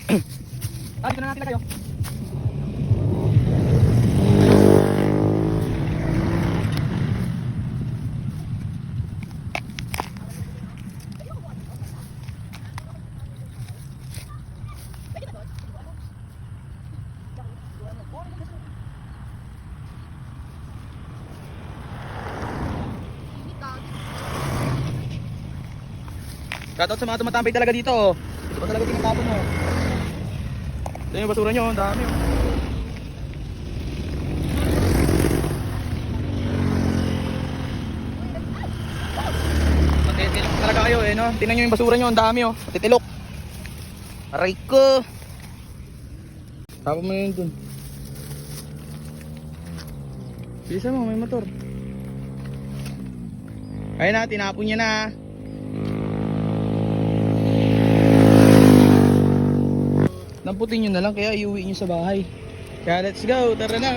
Dito na natin kayo. Shoutout sa mga tumatambay talaga dito. Ito pa talaga tinatapon mo. Ito yung basura nyo, ang dami. Matitilok talaga kayo eh, no? Tingnan nyo yung basura nyo, ang dami oh. Matitilok. Aray ko. Tapon mo yun dun. Bilisan mo, may motor. Ayun na, tinapon niya na. Namputin nyo na lang kaya iuwi nyo sa bahay. Kaya let's go, tara na.